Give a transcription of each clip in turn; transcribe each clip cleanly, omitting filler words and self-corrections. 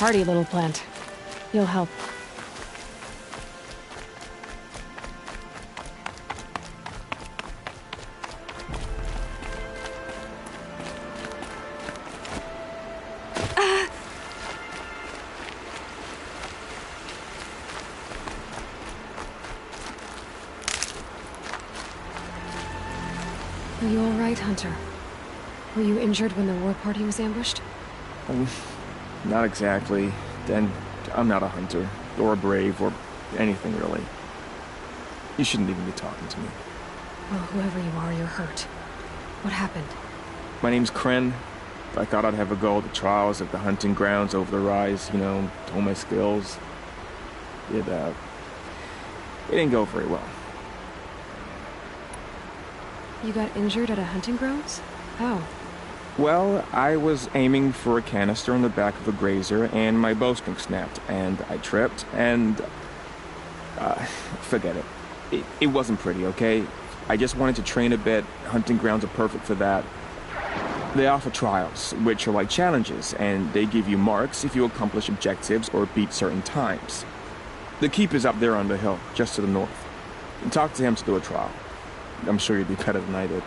hardy little plant. You'll help. Are you all right, Hunter? Were you injured when the war party was ambushed? Not exactly. And I'm not a hunter, or a brave, or anything really. You shouldn't even be talking to me. Well, whoever you are, you're hurt. What happened? My name's Kren. I thought I'd have a go at the trials at the hunting grounds over the rise, you know, hone my skills. It didn't go very well. You got injured at a hunting grounds? How? Well, I was aiming for a canister on the back of a grazer, and my bowstring snapped, and I tripped, and... forget it. It wasn't pretty, okay? I just wanted to train a bit. Hunting grounds are perfect for that. They offer trials, which are like challenges, and they give you marks if you accomplish objectives or beat certain times. The keeper's up there on the hill, just to the north. Talk to him to do a trial. I'm sure you'd be better than I did.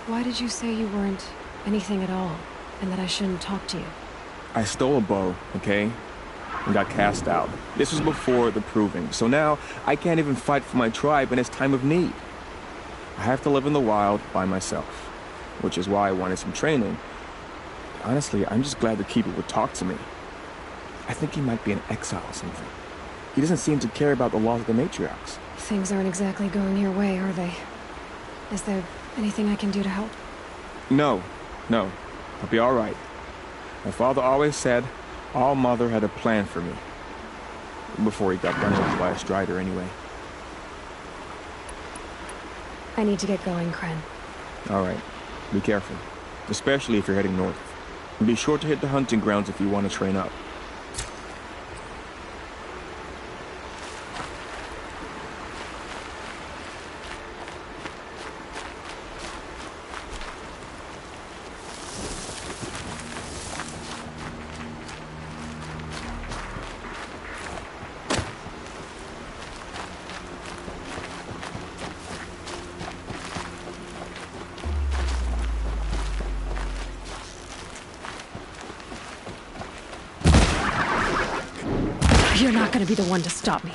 Why did you say you weren't anything at all, and that I shouldn't talk to you? I stole a bow, okay? And got cast out. This was before the proving, so now I can't even fight for my tribe in its time of need. I have to live in the wild by myself, which is why I wanted some training. Honestly, I'm just glad the keeper would talk to me. I think he might be in exile or something. He doesn't seem to care about the laws of the matriarchs. Things aren't exactly going your way, are they? Is there anything I can do to help? No. I'll be all right. My father always said All Mother had a plan for me. Before he got run over by a strider, anyway. I need to get going, Kren. All right. Be careful. Especially if you're heading north. And be sure to hit the hunting grounds if you want to train up. You're not gonna be the one to stop me.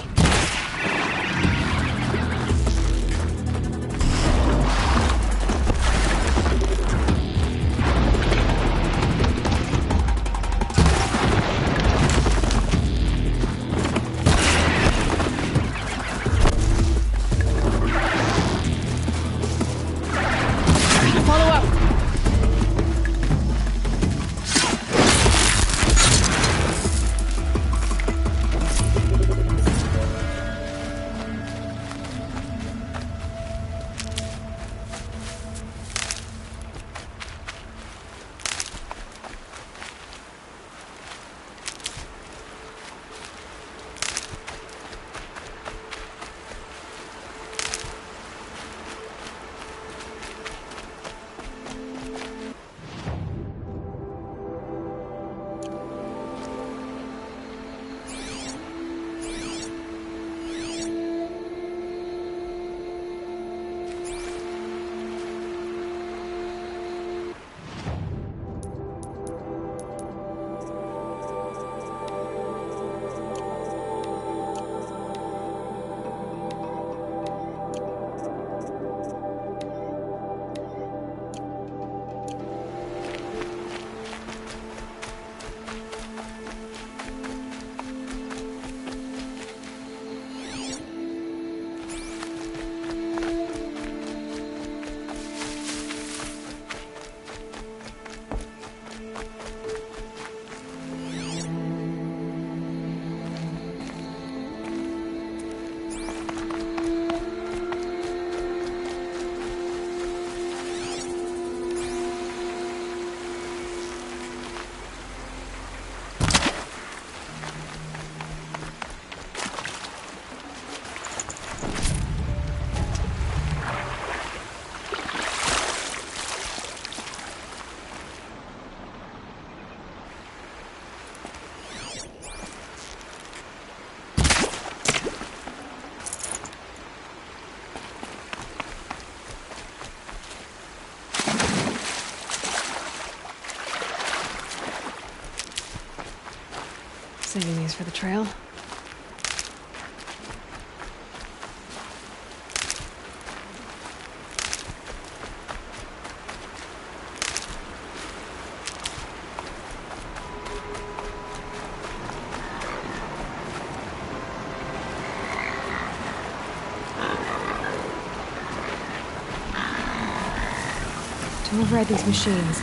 markings for the trail. To override these machines,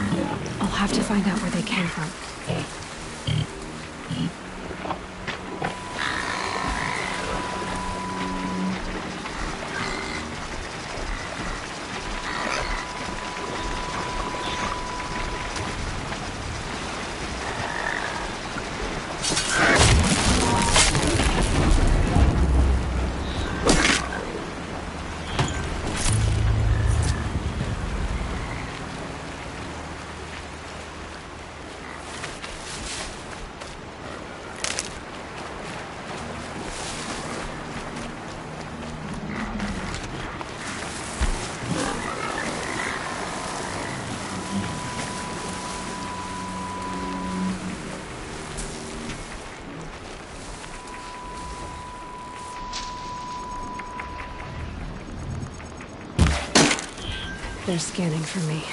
I'll have to find out where they came from. They're scanning for me.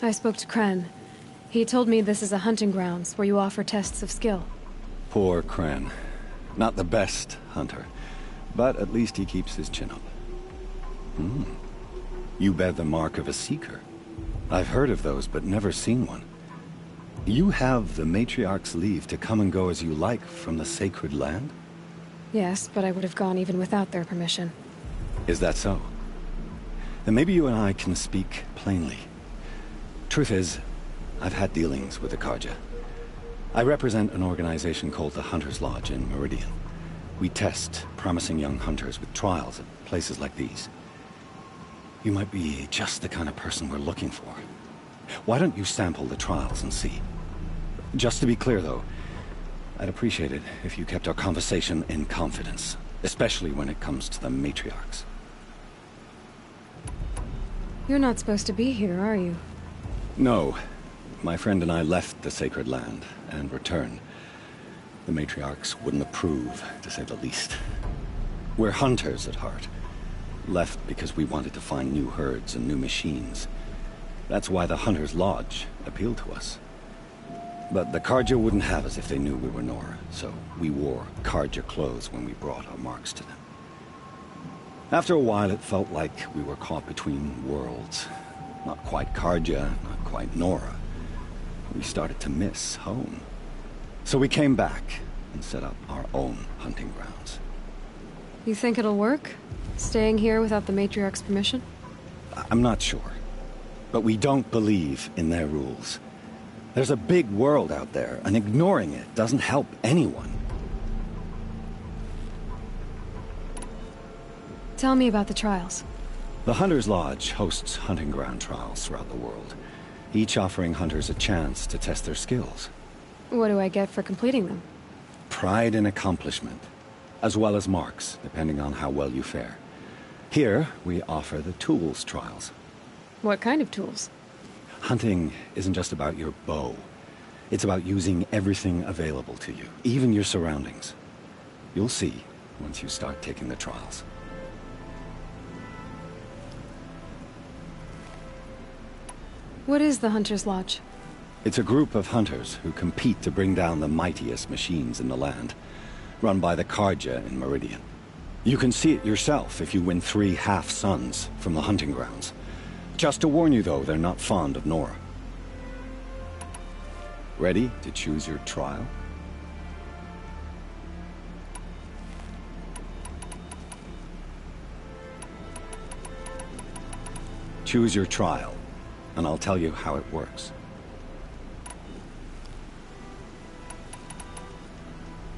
I spoke to Kren. He told me this is a hunting grounds where you offer tests of skill. Poor Kren. Not the best hunter, but at least he keeps his chin up. You bear the mark of a seeker. I've heard of those, but never seen one. You have the Matriarch's leave to come and go as you like from the sacred land? Yes, but I would have gone even without their permission. Is that so? Then maybe you and I can speak plainly. Truth is, I've had dealings with the Karja. I represent an organization called the Hunter's Lodge in Meridian. We test promising young hunters with trials at places like these. You might be just the kind of person we're looking for. Why don't you sample the trials and see? Just to be clear, though, I'd appreciate it if you kept our conversation in confidence, especially when it comes to the matriarchs. You're not supposed to be here, are you? No. My friend and I left the sacred land and returned. The matriarchs wouldn't approve, to say the least. We're hunters at heart. Left because we wanted to find new herds and new machines. That's why the Hunter's Lodge appealed to us. But the Karja wouldn't have us if they knew we were Nora, so we wore Karja clothes when we brought our marks to them. After a while, it felt like we were caught between worlds. Not quite Karja, not quite Nora. We started to miss home. So we came back and set up our own hunting grounds. You think it'll work? Staying here without the Matriarch's permission? I'm not sure. But we don't believe in their rules. There's a big world out there, and ignoring it doesn't help anyone. Tell me about the trials. The Hunter's Lodge hosts hunting ground trials throughout the world, each offering hunters a chance to test their skills. What do I get for completing them? Pride in accomplishment, as well as marks, depending on how well you fare. Here, we offer the tools trials. What kind of tools? Hunting isn't just about your bow. It's about using everything available to you, even your surroundings. You'll see once you start taking the trials. What is the Hunter's Lodge? It's a group of hunters who compete to bring down the mightiest machines in the land, run by the Karja in Meridian. You can see it yourself if you win 3 half-suns from the hunting grounds. Just to warn you, though, they're not fond of Nora. Ready to choose your trial? Choose your trial, and I'll tell you how it works.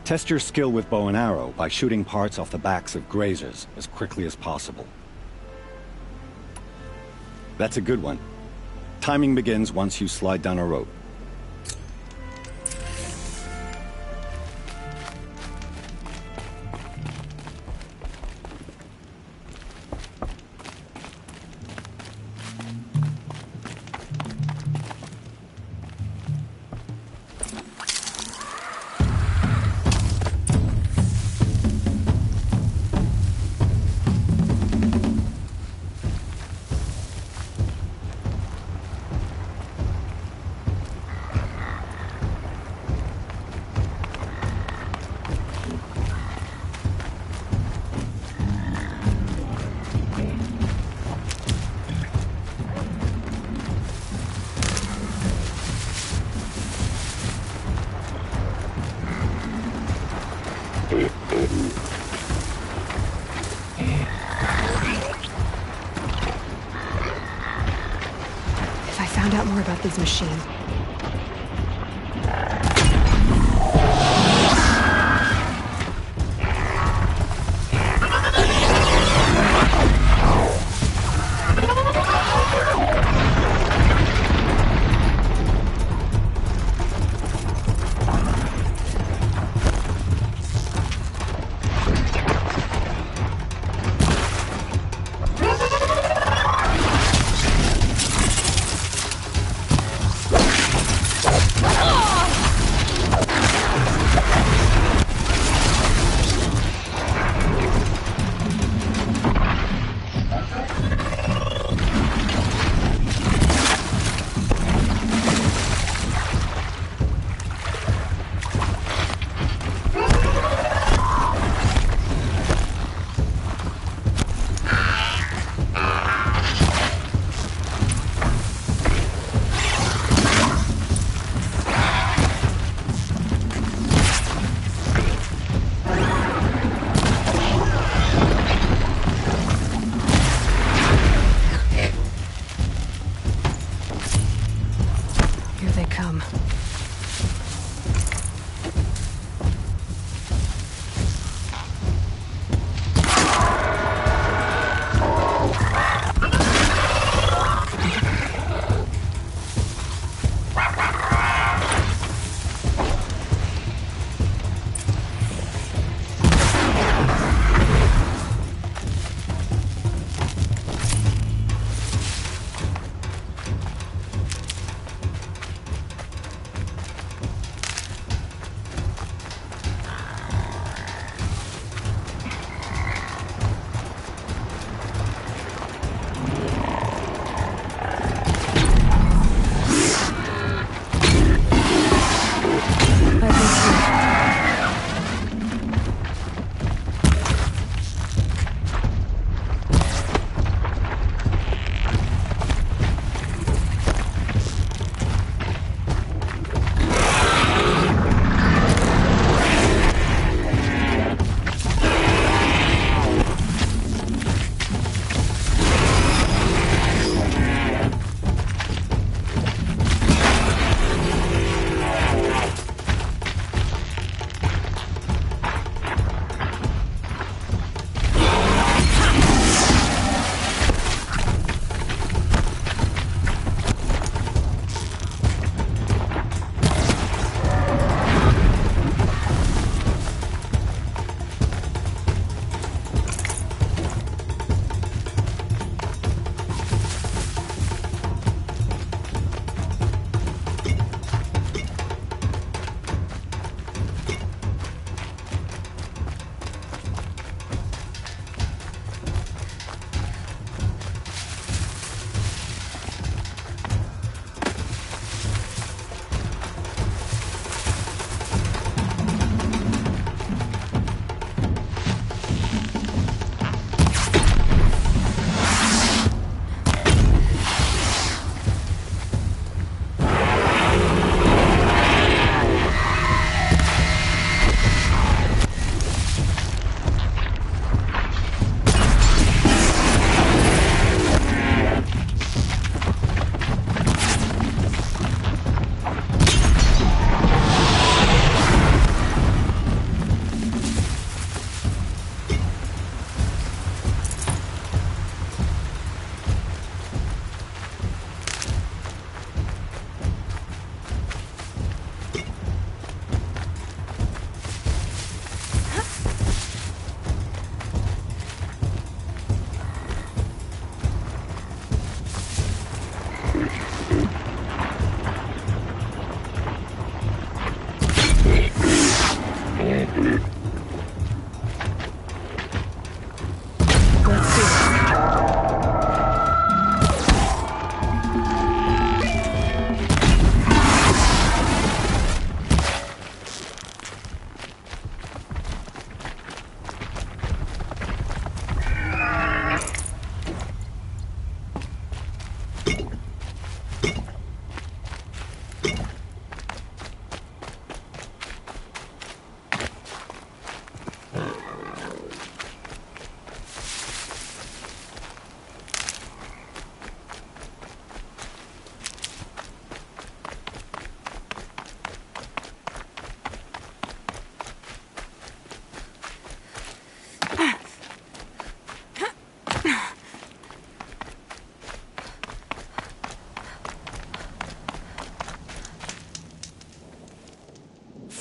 Test your skill with bow and arrow by shooting parts off the backs of grazers as quickly as possible. That's a good one. Timing begins once you slide down a rope. If I found out more about these machines...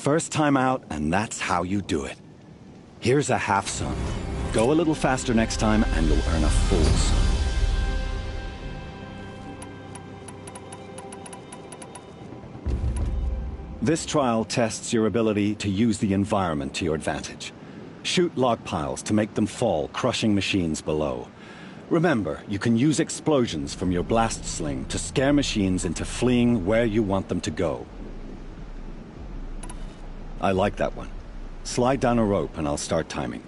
First time out, and that's how you do it. Here's a half sun. Go a little faster next time, and you'll earn a full sun. This trial tests your ability to use the environment to your advantage. Shoot log piles to make them fall, crushing machines below. Remember, you can use explosions from your blast sling to scare machines into fleeing where you want them to go. I like that one. Slide down a rope and I'll start timing.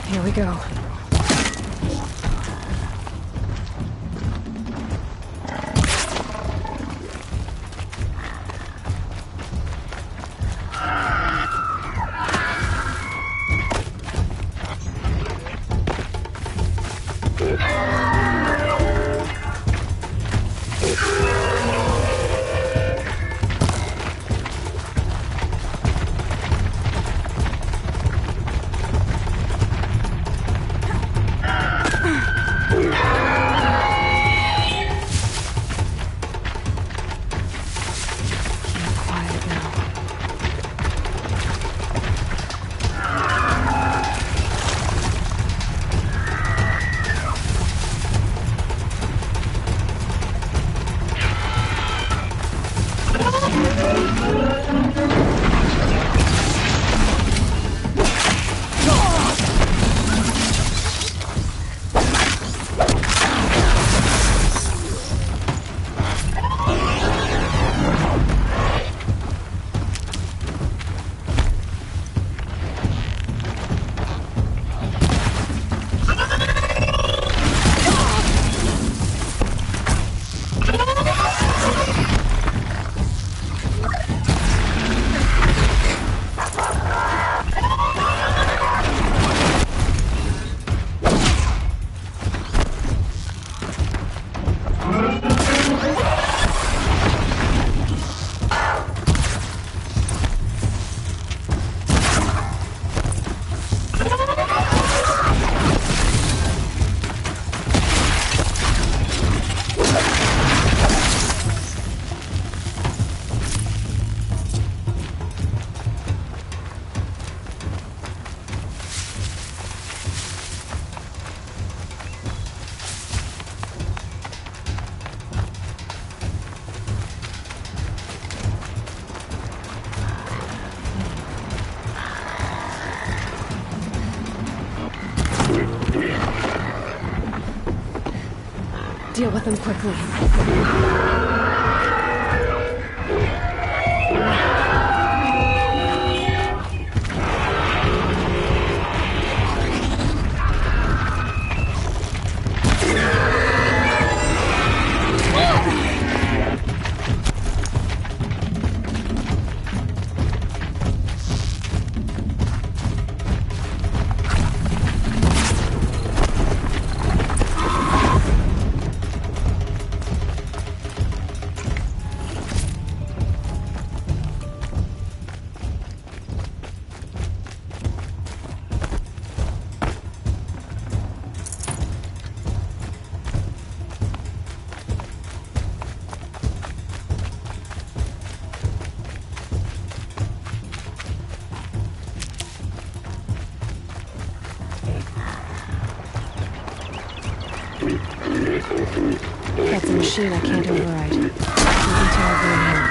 Here we go. deal with them quickly. That's a machine I can't override. Keep until I go in here.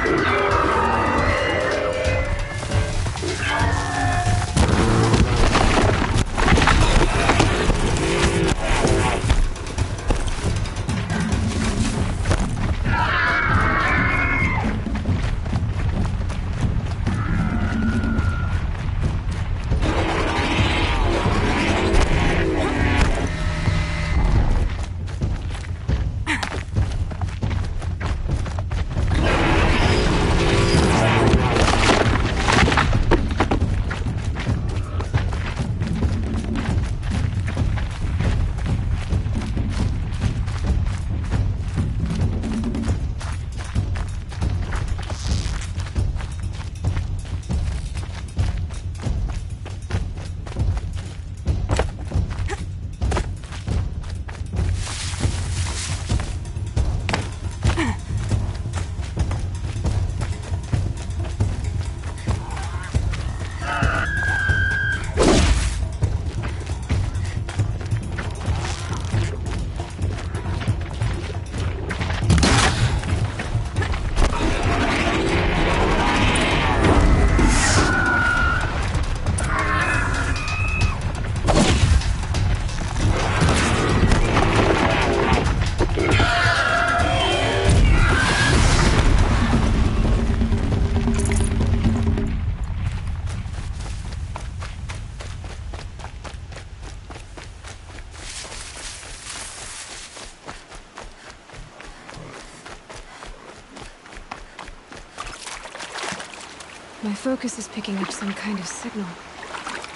My focus is picking up some kind of signal.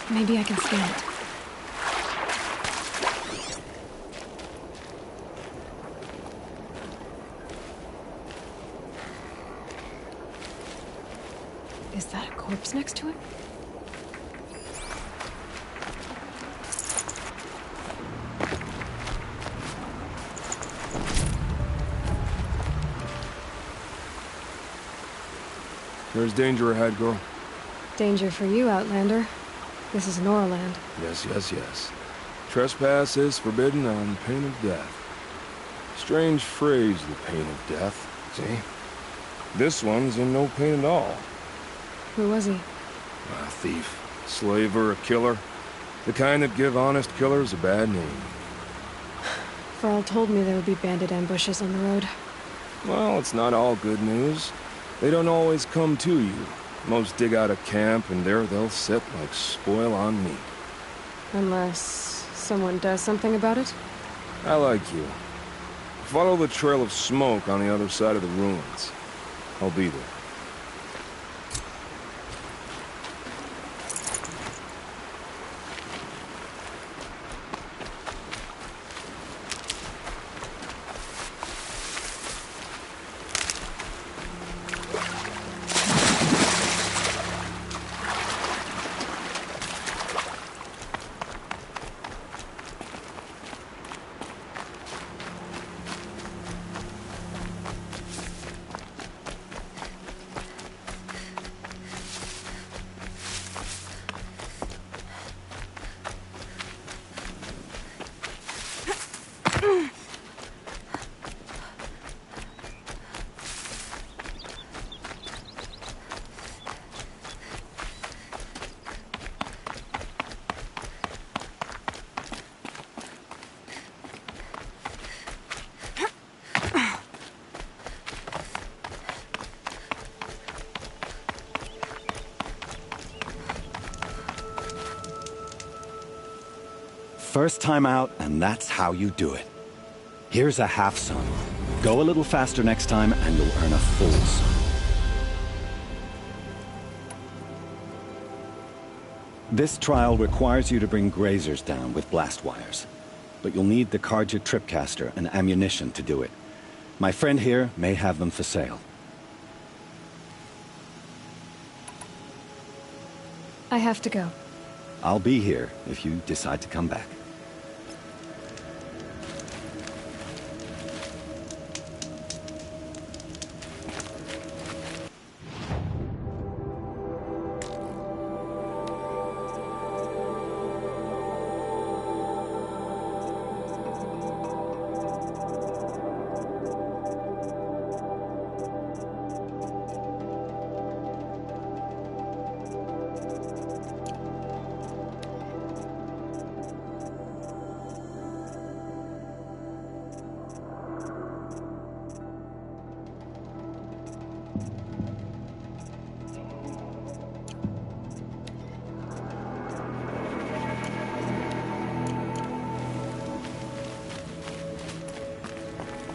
Maybe I can scan it. Is that a corpse next to it? There's danger ahead, girl. Danger for you, Outlander. This is Norland. Yes, yes, yes. Trespass is forbidden on pain of death. Strange phrase, the pain of death, see? This one's in no pain at all. Who was he? A thief, slaver, a killer. The kind that give honest killers a bad name. Farrell told me there would be bandit ambushes on the road. Well, it's not all good news. They don't always come to you. Most dig out a camp, and there they'll sit like spoil on meat. Unless someone does something about it? I like you. Follow the trail of smoke on the other side of the ruins. I'll be there. First time out, and that's how you do it. Here's a half sun. Go a little faster next time, and you'll earn a full sun. This trial requires you to bring grazers down with blast wires. But you'll need the Carja tripcaster and ammunition to do it. My friend here may have them for sale. I have to go. I'll be here if you decide to come back.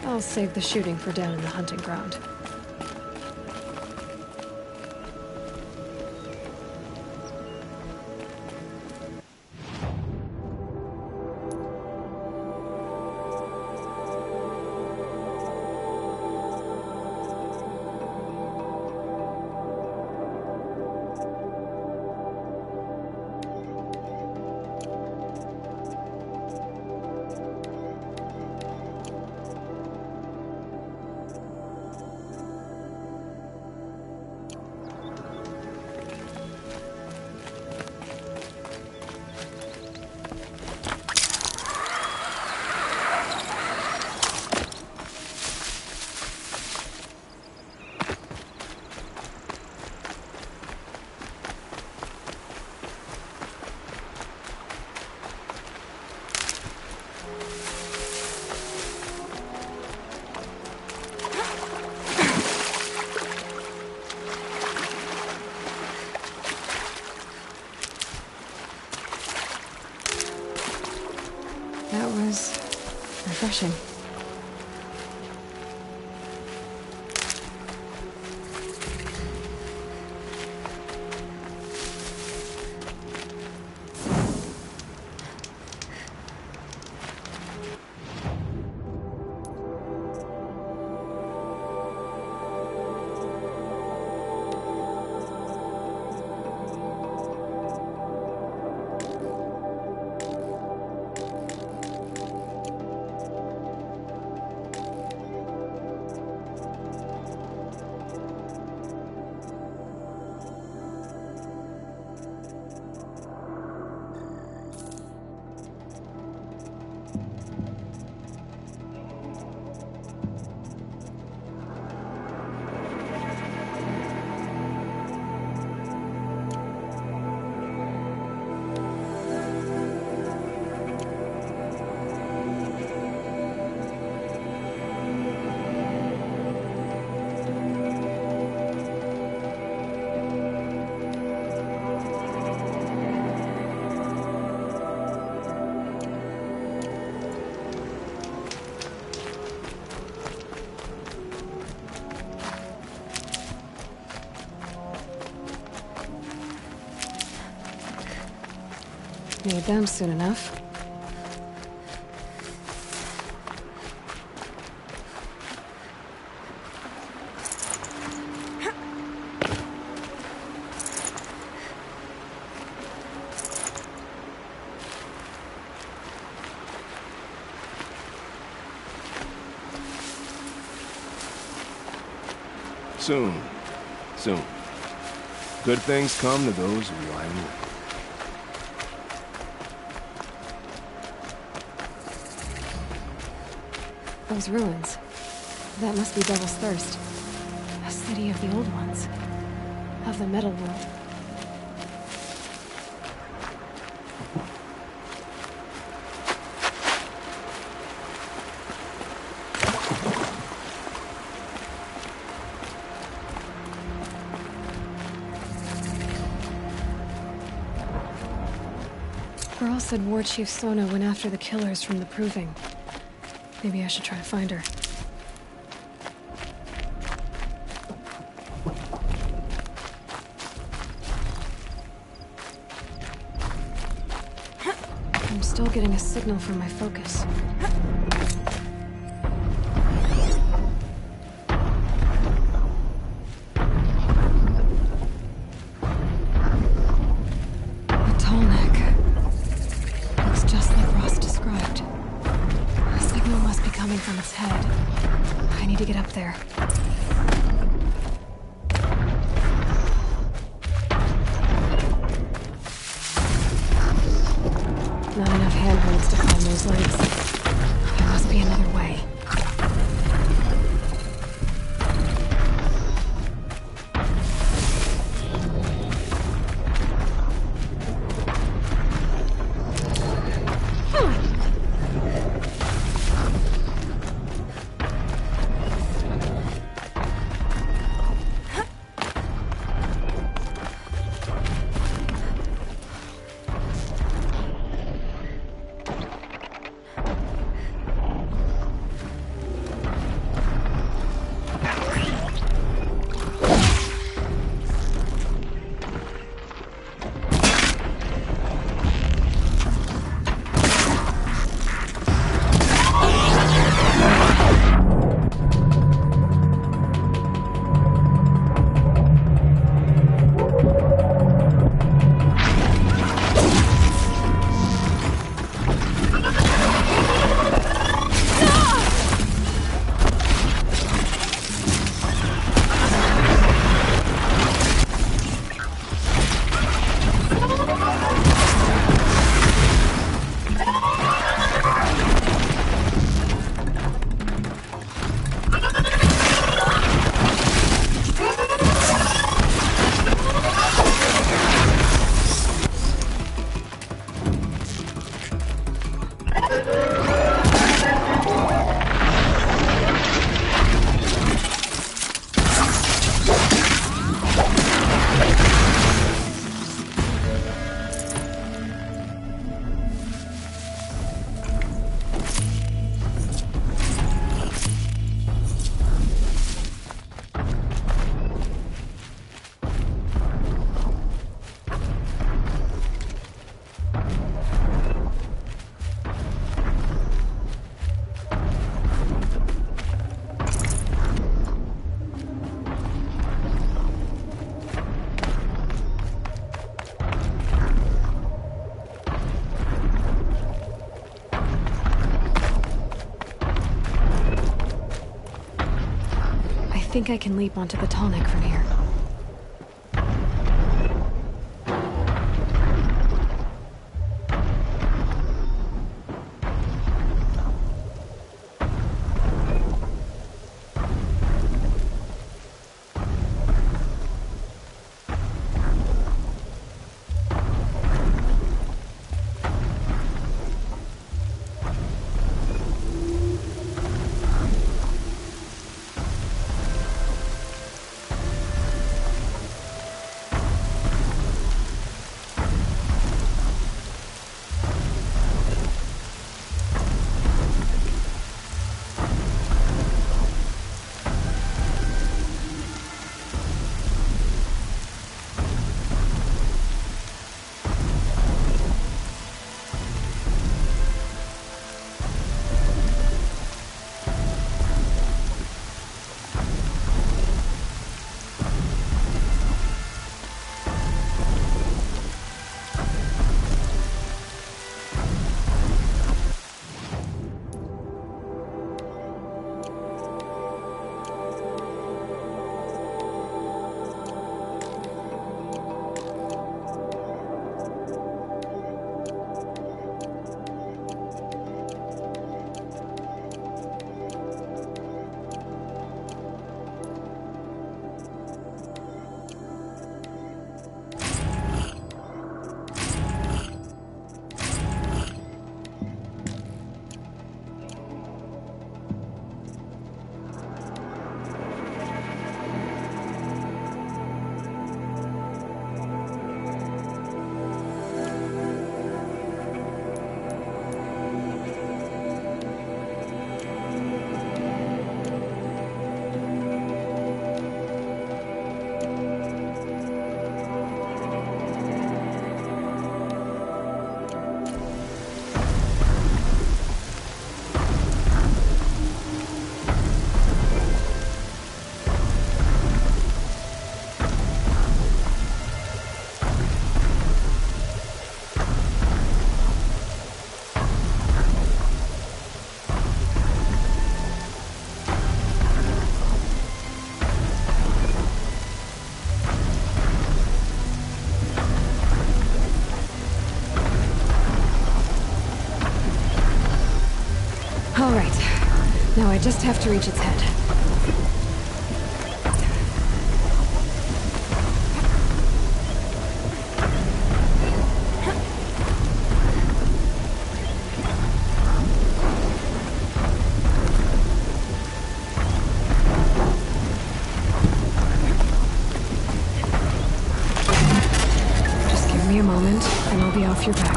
I'll save the shooting for down in the hunting ground. That was refreshing. Need them soon enough. Soon. Soon. Good things come to those who lie in wait. Those ruins. That must be Devil's Thirst. A city of the old ones. Of the metal world. Girl said War Chief Sona went after the killers from the Proving. Maybe I should try to find her. I'm still getting a signal from my focus. From its head. I need to get up there. Not enough handholds to climb those legs. There must be another way. I think I can leap onto the tall neck from here. Now I just have to reach its head. Just give me a moment, and I'll be off your back.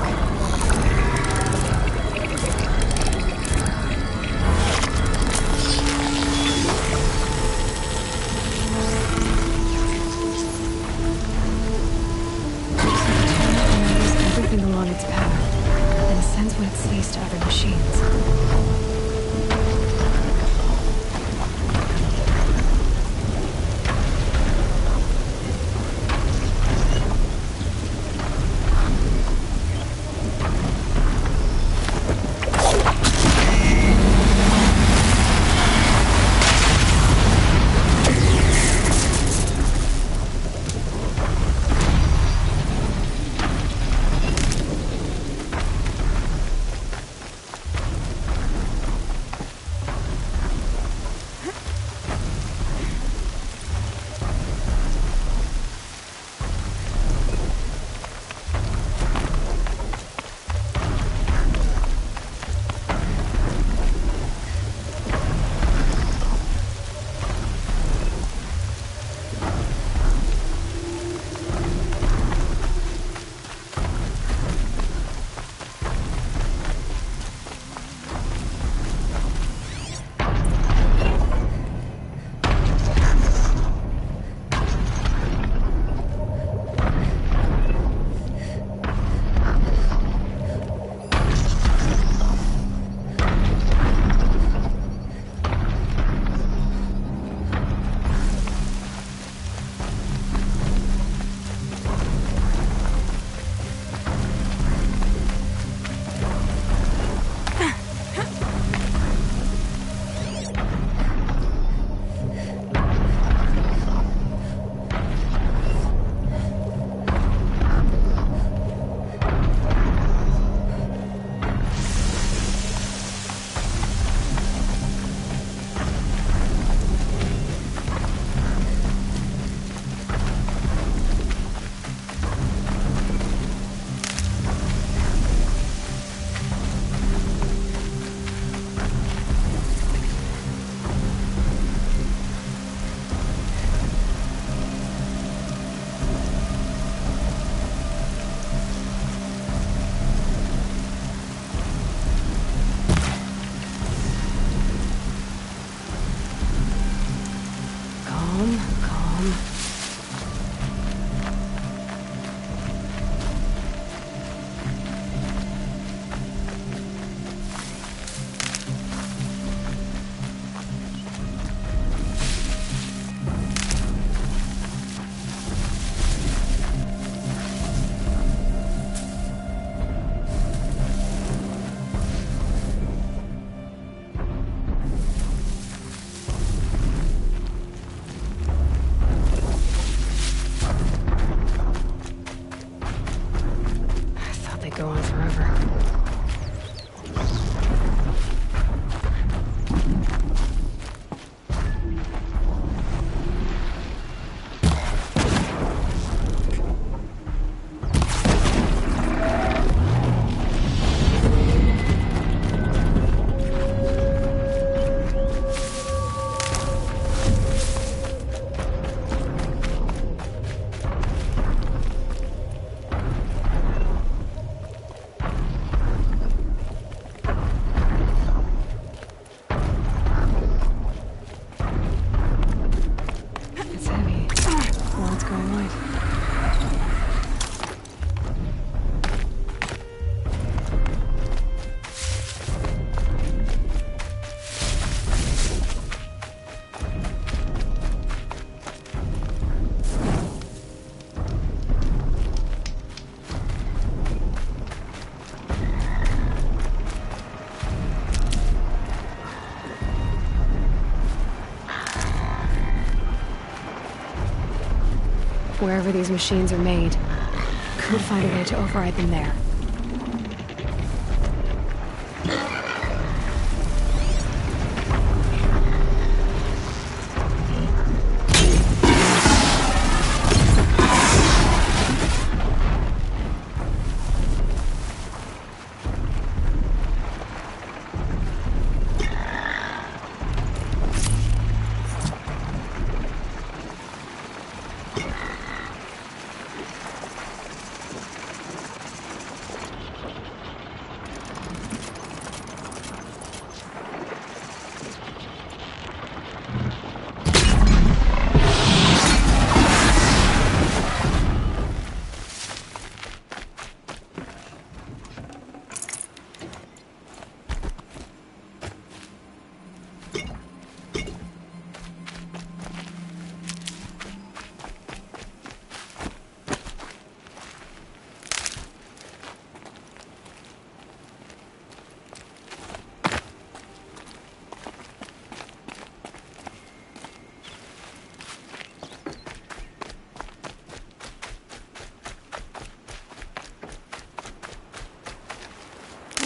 Everything along its path, and sends what it sees to other machines. Calm. Go on forever. Wherever these machines are made, could find a way to override them there.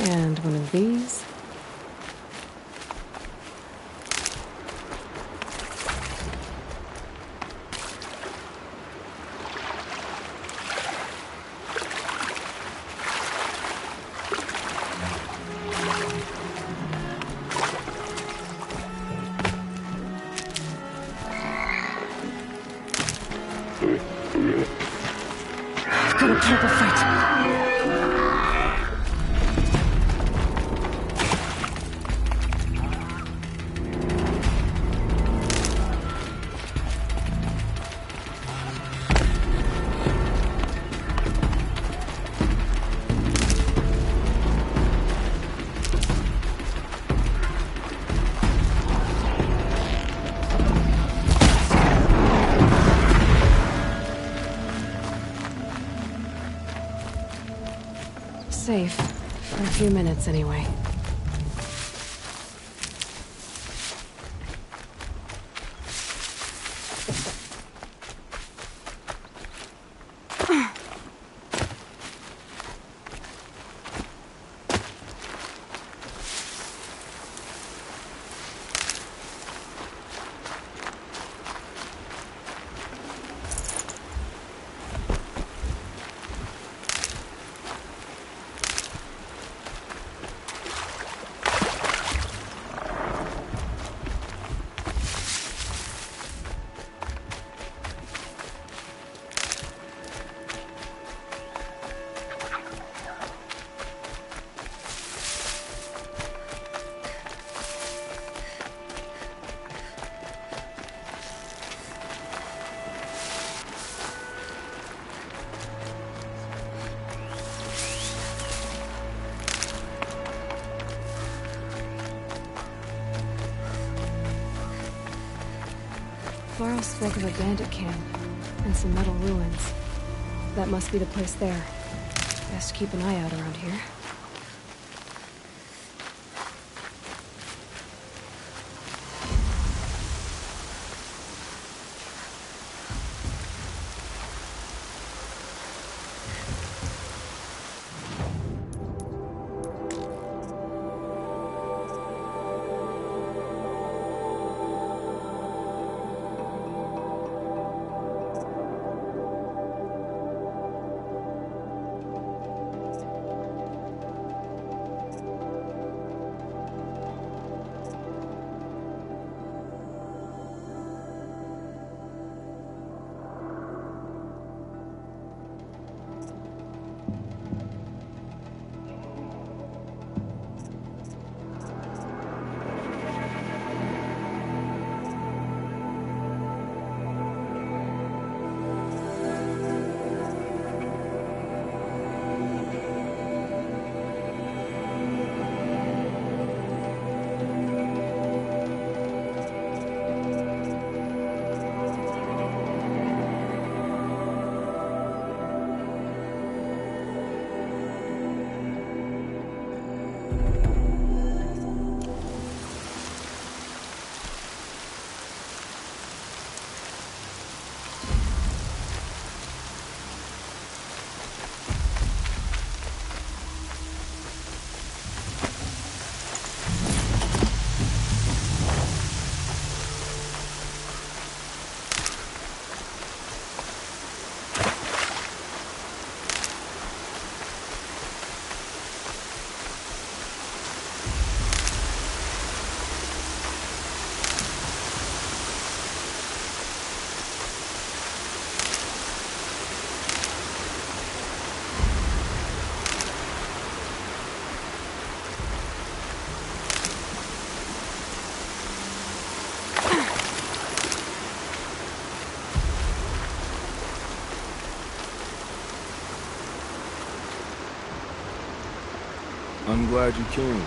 And one of these. Gonna keep a fight. Safe. For a few minutes, anyway. Varl spoke of a bandit camp and some metal ruins. That must be the place there. Best keep an eye out around here. I'm glad you came.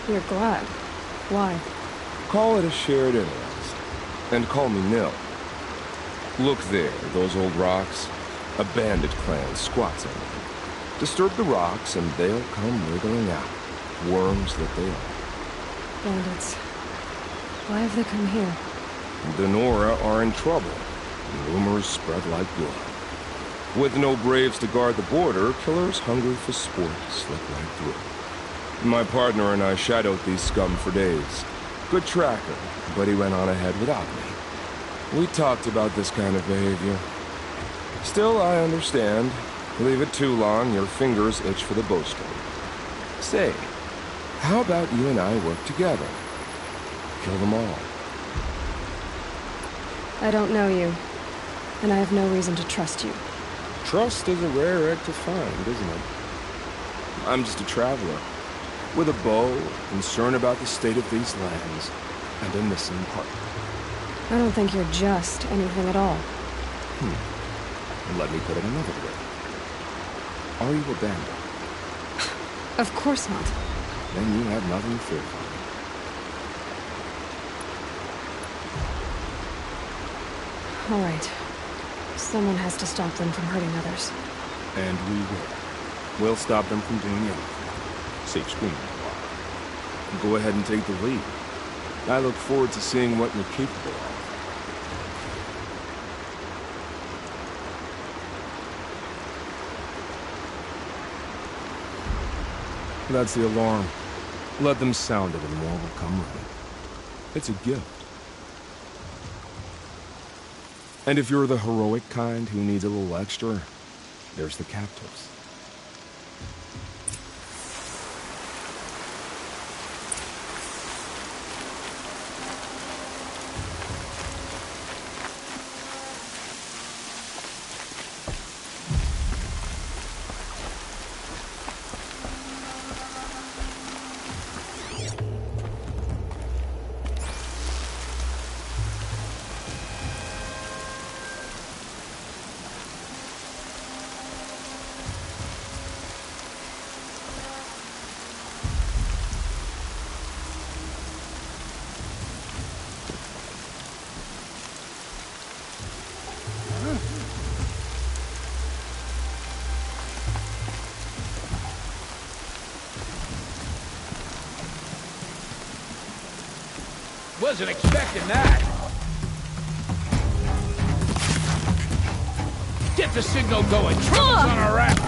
You're glad. Why? Call it a shared interest. And call me Nil. Look there, those old rocks. A bandit clan squats on them. Disturb the rocks and they'll come wriggling out. Worms that they are. Bandits. Why have they come here? The Nora are in trouble. Rumors spread like blood. With no braves to guard the border, killers hungry for sport slip right through. My partner and I shadowed these scum for days. Good tracker, but he went on ahead without me. We talked about this kind of behavior. Still, I understand. Leave it too long, your fingers itch for the bowstring. Say, how about you and I work together? Kill them all. I don't know you, and I have no reason to trust you. Trust is a rare egg to find, isn't it? I'm just a traveler, with a bow, concerned about the state of these lands, and a missing partner. I don't think you're just anything at all. Let me put it another way. Are you a bandit? Of course not. Then you have nothing to fear from me. All right. Someone has to stop them from hurting others. And we will. We'll stop them from doing anything. Safe screaming a while. Go ahead and take the lead. I look forward to seeing what you're capable of. That's the alarm. Let them sound it and more will come running. It's a gift. And if you're the heroic kind who needs a little extra, there's the captives. Wasn't expecting that. Get the signal going. Trouble's on our raft.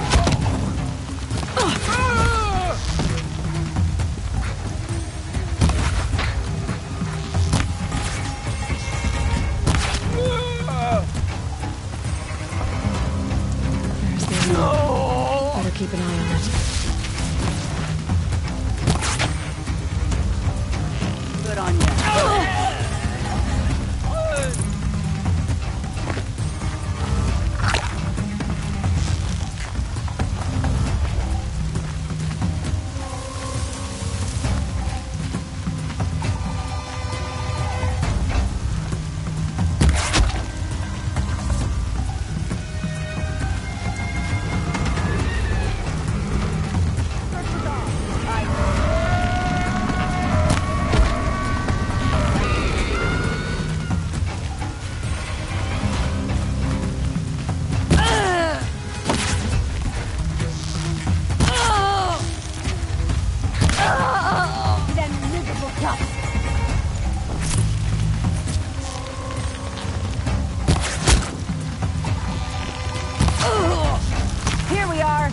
There's the alarm. Better keep an eye on it. Good on you. Here we are.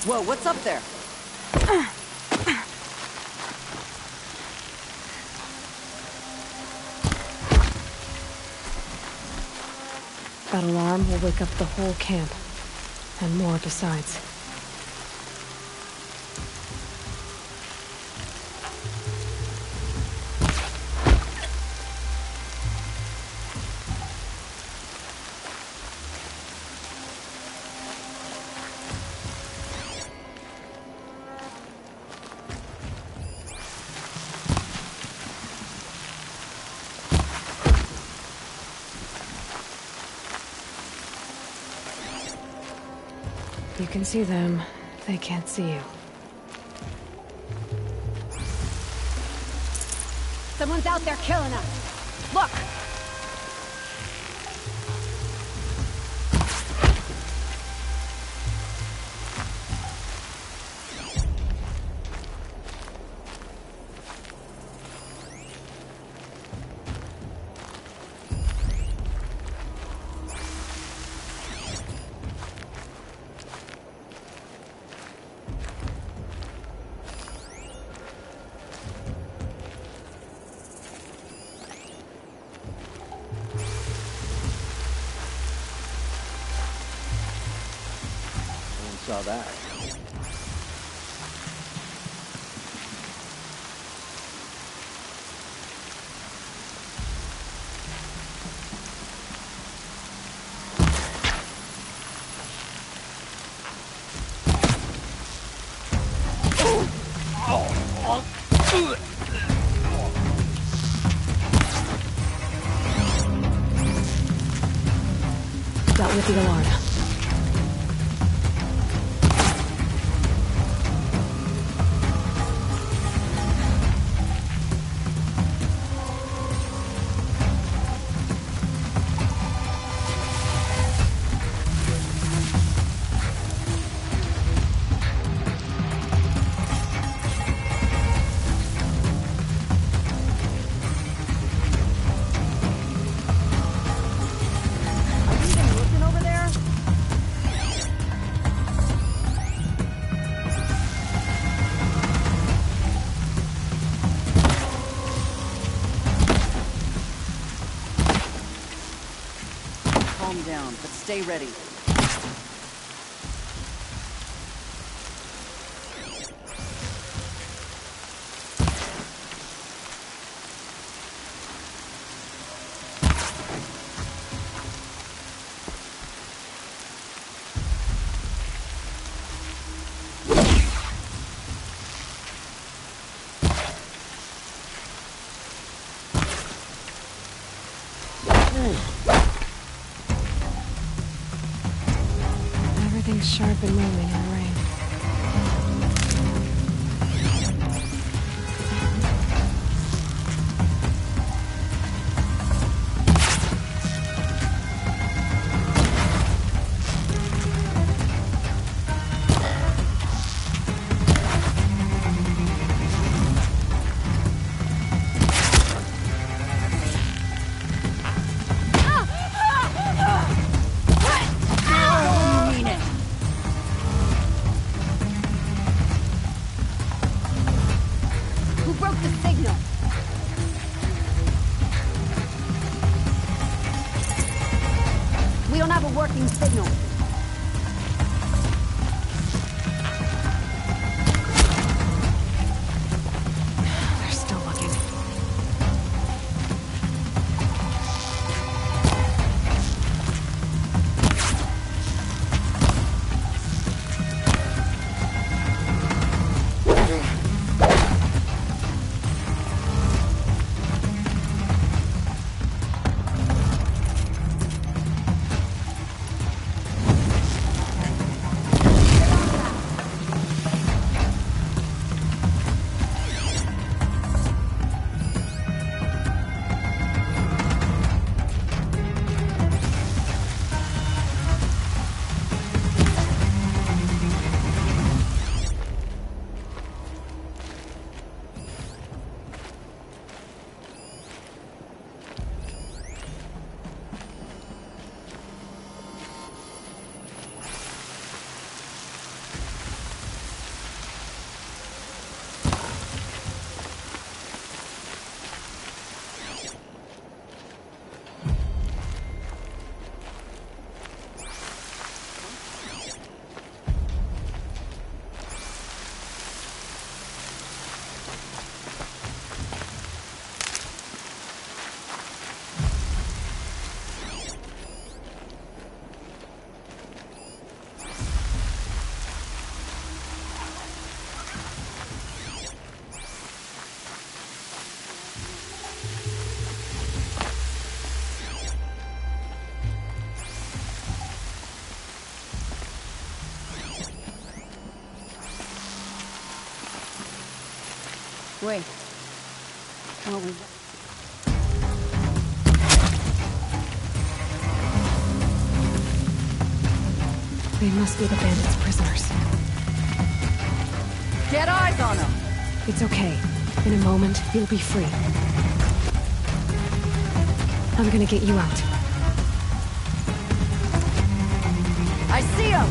Whoa, what's up there? That alarm will wake up the whole camp. And more besides. You can see them, they can't see you. Someone's out there killing us. Look! Saw that. Dealt with the alarm. Calm down, but stay ready. Everything's sharp and moving in the rain. Wait. What was that? They must be the bandits' prisoners. Get eyes on them! It's okay. In a moment, you'll be free. I'm gonna get you out. I see them!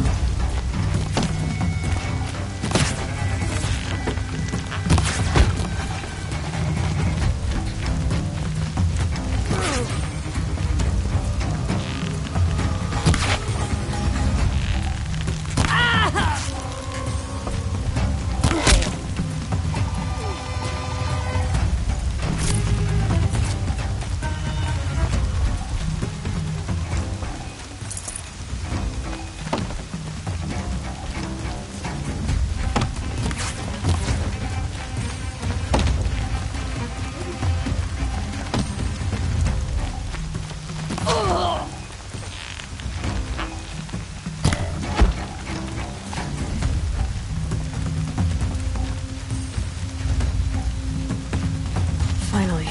Finally.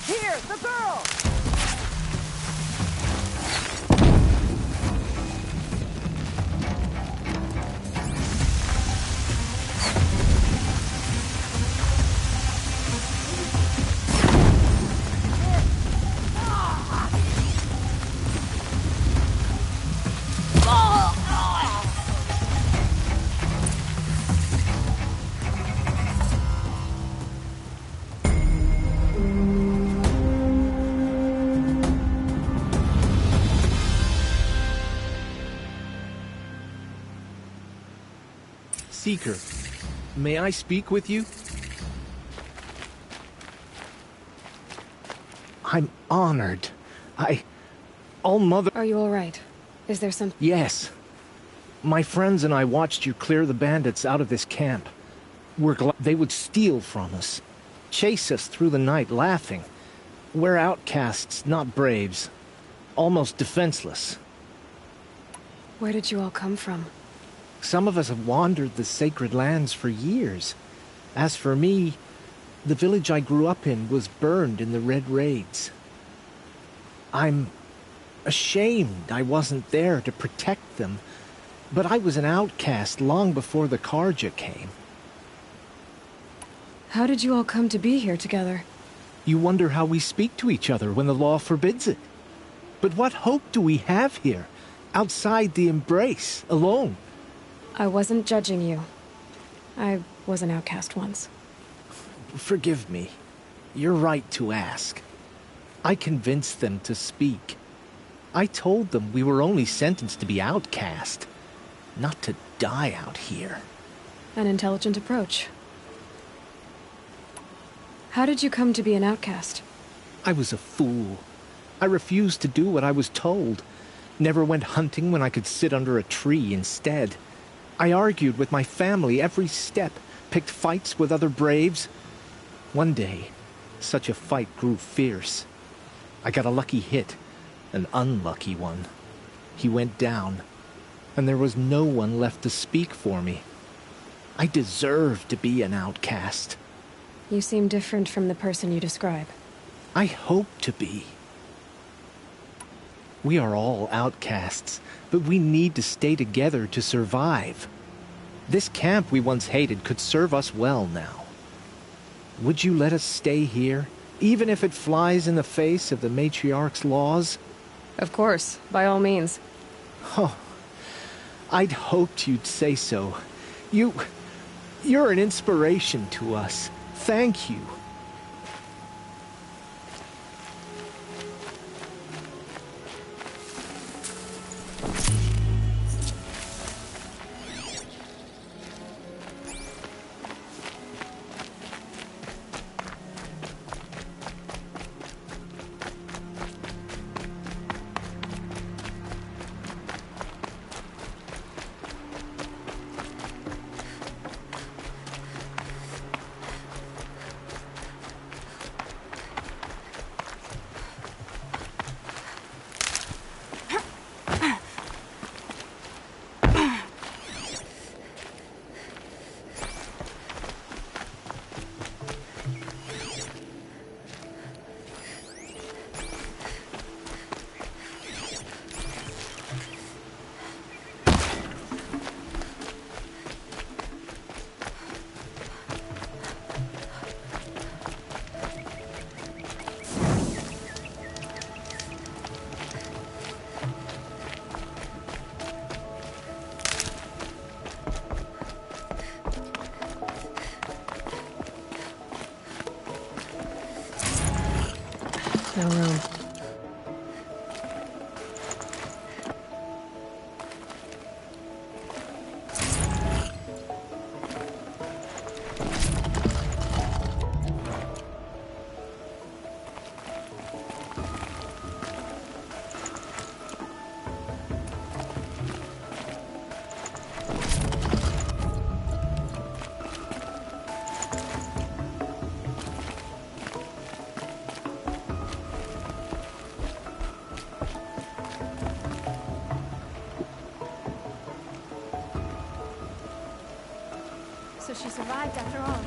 Here, the girl! Seeker, may I speak with you? I'm honored. All-Mother... Are you alright? Is there some... Yes. My friends and I watched you clear the bandits out of this camp. We're glad they would steal from us. Chase us through the night, laughing. We're outcasts, not braves. Almost defenseless. Where did you all come from? Some of us have wandered the sacred lands for years. As for me, the village I grew up in was burned in the Red Raids. I'm ashamed I wasn't there to protect them, but I was an outcast long before the Karja came. How did you all come to be here together? You wonder how we speak to each other when the law forbids it. But what hope do we have here, outside the embrace, alone? I wasn't judging you. I was an outcast once. Forgive me. You're right to ask. I convinced them to speak. I told them we were only sentenced to be outcast, not to die out here. An intelligent approach. How did you come to be an outcast? I was a fool. I refused to do what I was told. Never went hunting when I could sit under a tree instead. I argued with my family every step, picked fights with other braves. One day, such a fight grew fierce. I got a lucky hit, an unlucky one. He went down, and there was no one left to speak for me. I deserved to be an outcast. You seem different from the person you describe. I hope to be. We are all outcasts, but we need to stay together to survive. This camp we once hated could serve us well now. Would you let us stay here, even if it flies in the face of the matriarch's laws? Of course, by all means. Oh, I'd hoped you'd say so. You're an inspiration to us. Thank you. No room. So she survived after all.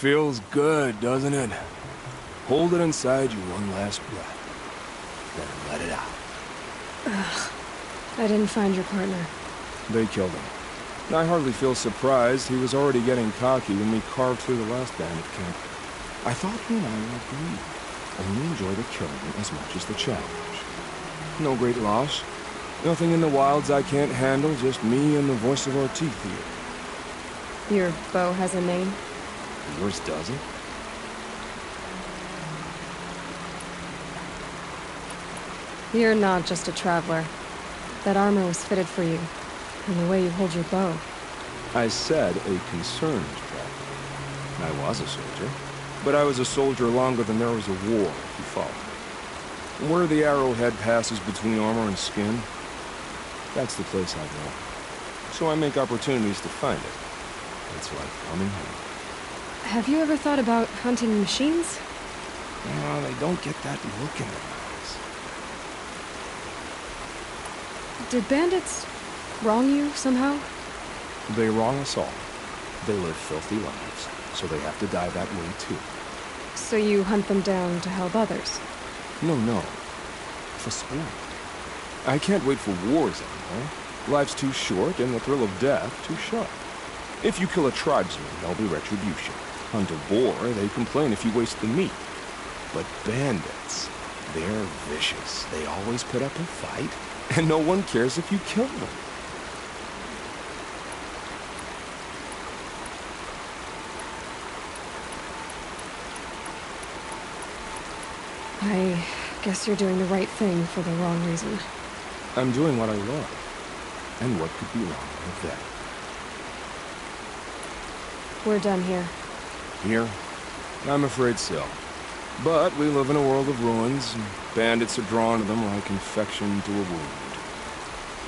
Feels good, doesn't it? Hold it inside you one last breath. Then let it out. I didn't find your partner. They killed him. I hardly feel surprised. He was already getting cocky when we carved through the last bandit camp. I thought he and I would agree. Only enjoy the killing as much as the challenge. No great loss. Nothing in the wilds I can't handle, just me and the voice of our teeth here. Your bow has a name? Yours doesn't? You're not just a traveler. That armor was fitted for you, and the way you hold your bow. I said a concerned traveler. I was a soldier, but I was a soldier longer than there was a war, if you follow. Where the arrowhead passes between armor and skin, that's the place I go. So I make opportunities to find it. It's like coming home. Have you ever thought about hunting machines? No, they don't get that look in their eyes. Did bandits wrong you somehow? They wrong us all. They live filthy lives, so they have to die that way too. So you hunt them down to help others? No. For sport. I can't wait for wars anymore. Life's too short, and the thrill of death too sharp. If you kill a tribesman, there'll be retribution. Hunt a boar, they complain if you waste the meat. But bandits, they're vicious. They always put up a fight, and no one cares if you kill them. I guess you're doing the right thing for the wrong reason. I'm doing what I love. And what could be wrong with that? We're done here. Here? I'm afraid so. But we live in a world of ruins, and bandits are drawn to them like infection to a wound.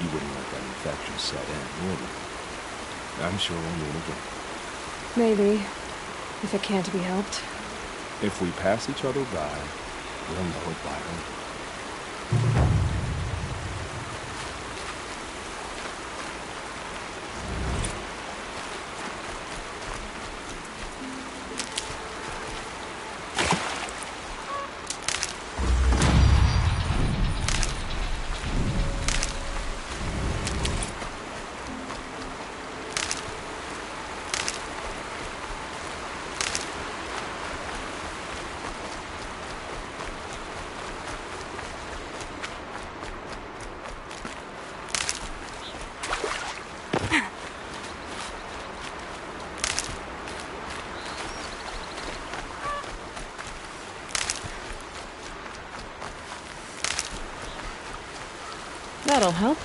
You wouldn't let that infection set in, would you? I'm sure we'll meet again. Maybe, if it can't be helped. If we pass each other by, we'll know it by our That'll help.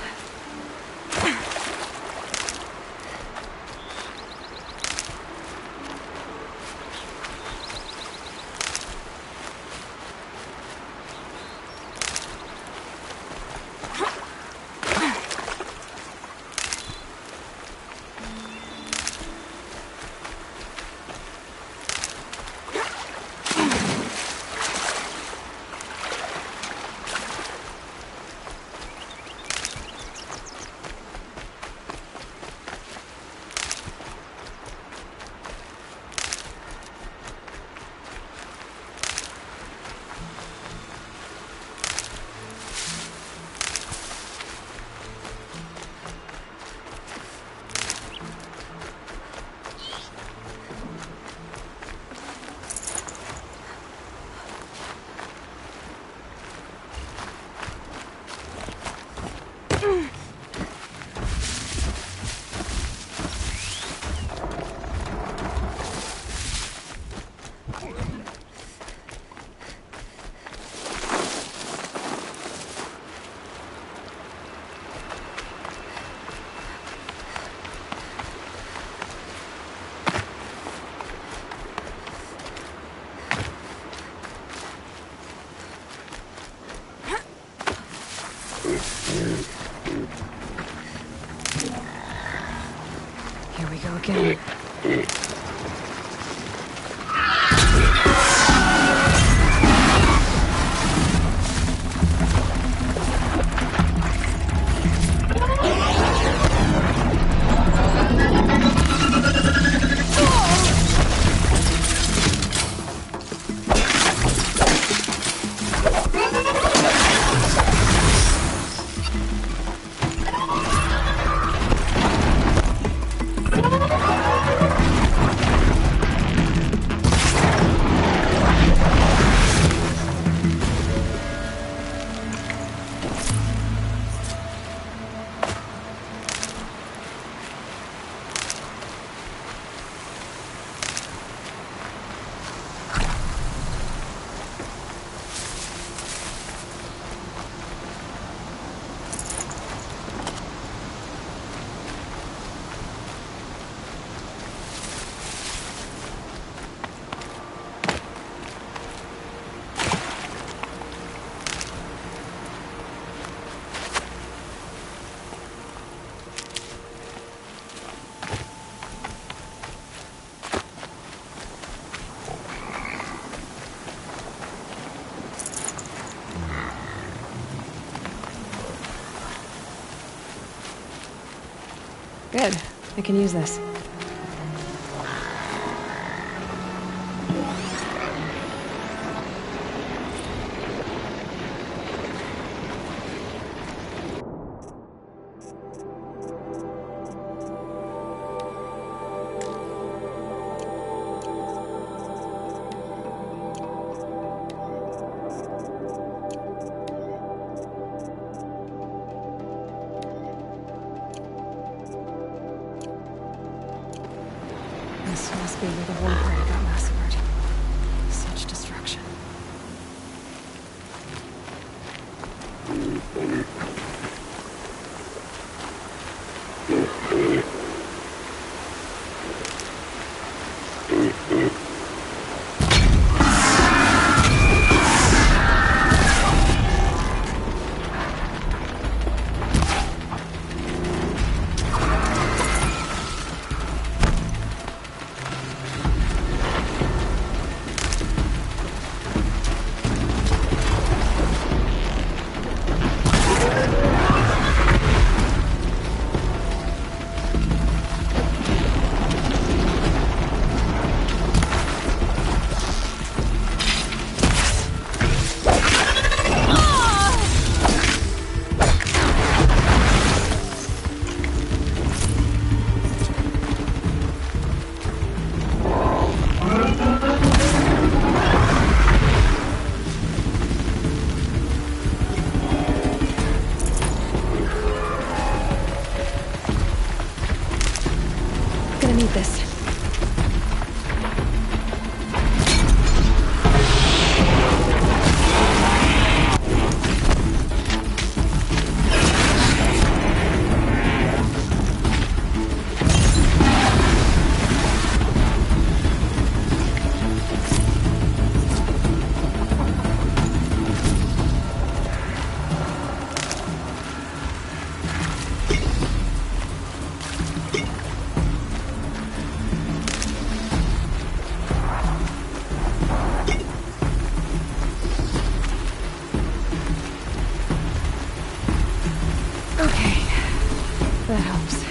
Here we go again. Good. I can use this. This must be where the Horde party got massacred. Such destruction. Gonna need this. Okay, that helps.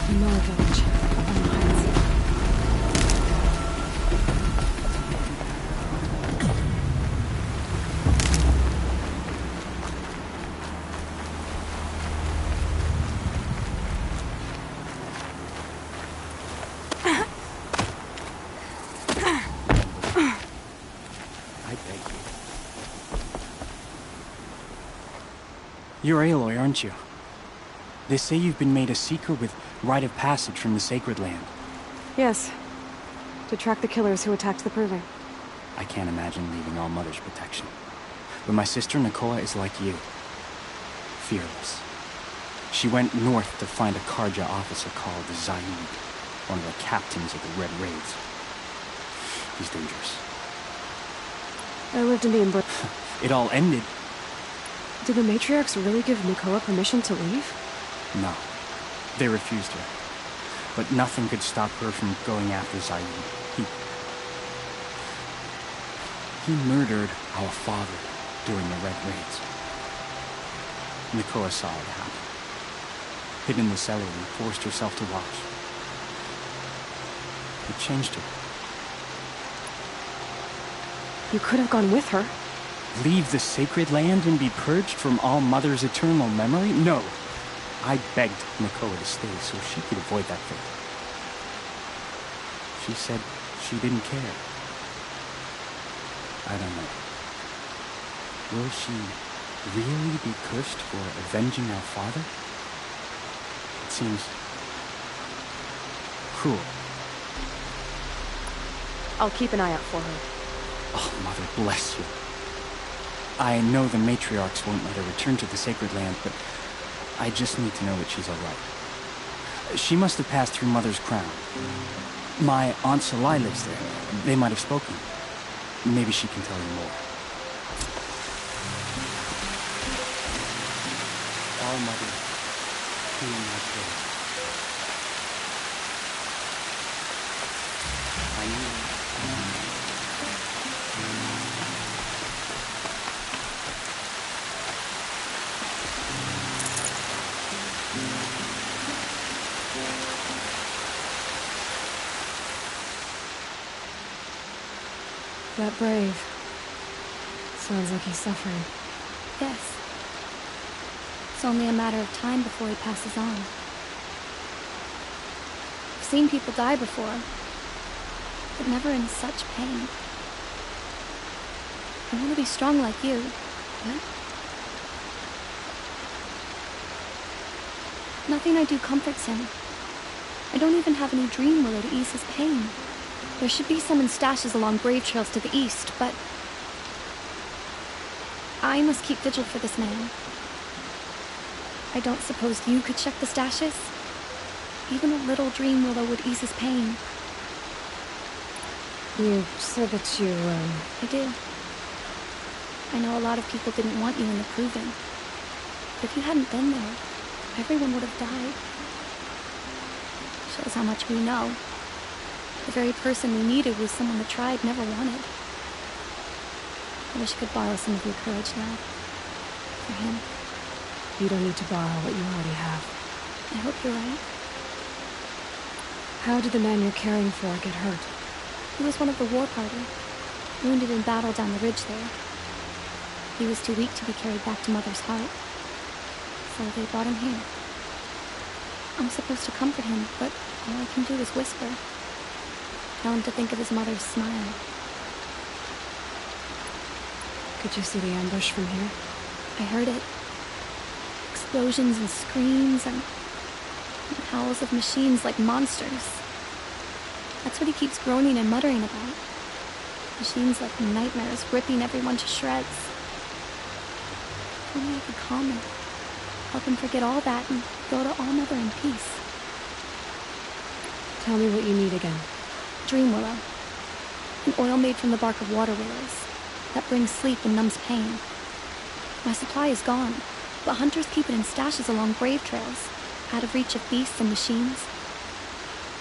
Another village up on the heights. I beg you. You're Aloy, aren't you? They say you've been made a seeker with rite of passage from the Sacred Land. Yes. To track the killers who attacked the Proving. I can't imagine leaving All Mother's protection. But my sister Nicola is like you. Fearless. She went north to find a Karja officer called Zaid, one of the captains of the Red Raids. He's dangerous. I lived in the Ember. It all ended. Did the matriarchs really give Nicola permission to leave? No. They refused her. But nothing could stop her from going after Zaid. He murdered our father during the Red Raids. Nicola saw it happen. Hid in the cellar and forced herself to watch. It changed her. You could have gone with her. Leave the Sacred Land and be purged from All Mother's eternal memory? No. I begged Nicola to stay so she could avoid that fate. She said she didn't care. I don't know. Will she really be cursed for avenging our father? seems cruel. I'll keep an eye out for her. Oh, Mother bless you. I know the matriarchs won't let her return to the sacred land, but I just need to know that she's all right. She must have passed through Mother's crown. My Aunt Salai lives there. They might have spoken. Maybe she can tell you more. All Mother, hear my prayer. I need. That brave. Sounds like he's suffering. Yes. It's only a matter of time before he passes on. I've seen people die before, but never in such pain. I want to be strong like you. What? Nothing I do comforts him. I don't even have any dream willow to ease his pain. There should be some in stashes along grave trails to the east, but I must keep vigil for this man. I don't suppose you could check the stashes? Even a little dream willow would ease his pain. You said that you, I did. I know a lot of people didn't want you in the proving. But if you hadn't been there, everyone would have died. Shows how much we know. The very person we needed was someone the tribe never wanted. I wish I could borrow some of your courage now. For him. you don't need to borrow what you already have. I hope you're right. How did the man you're caring for get hurt? He was one of the war party, wounded in battle down the ridge there. He was too weak to be carried back to Mother's heart, so they brought him here. I'm supposed to comfort him, but all I can do is whisper. Tell him to think of his mother's smile. Could you see the ambush from here? I heard it. Explosions and screams and howls of machines like monsters. That's what he keeps groaning and muttering about. Machines like nightmares, ripping everyone to shreds. If only I could calm him. Help him forget all that and go to All Mother in peace. Tell me what you need again. Dream willow. An oil made from the bark of water willows that brings sleep and numbs pain. My supply is gone, but hunters keep it in stashes along grave trails, out of reach of beasts and machines.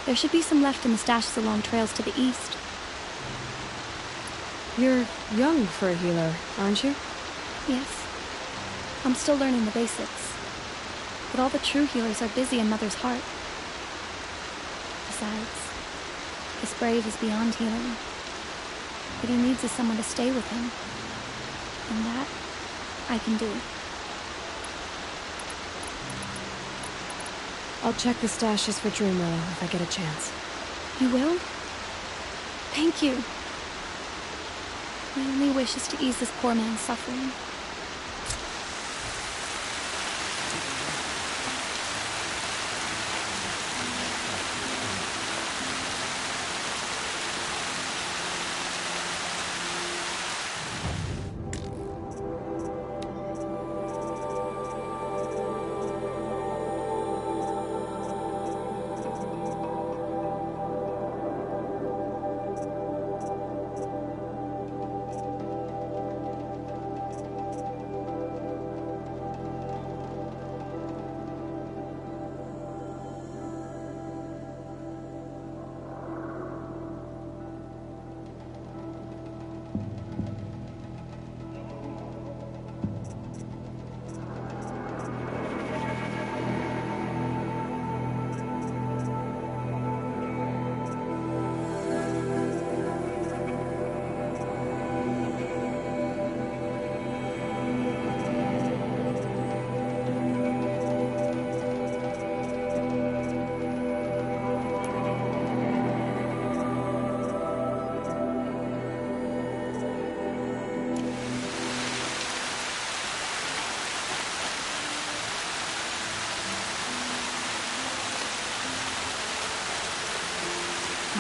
There should be some left in the stashes along trails to the east. You're young for a healer, aren't you? Yes. I'm still learning the basics. But all the true healers are busy in Mother's heart. Besides, this brave is beyond healing. What he needs is someone to stay with him. And that, I can do. I'll check the stashes for Dream Willow if I get a chance. You will? Thank you. My only wish is to ease this poor man's suffering.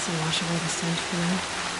This'll wash away the scent for now.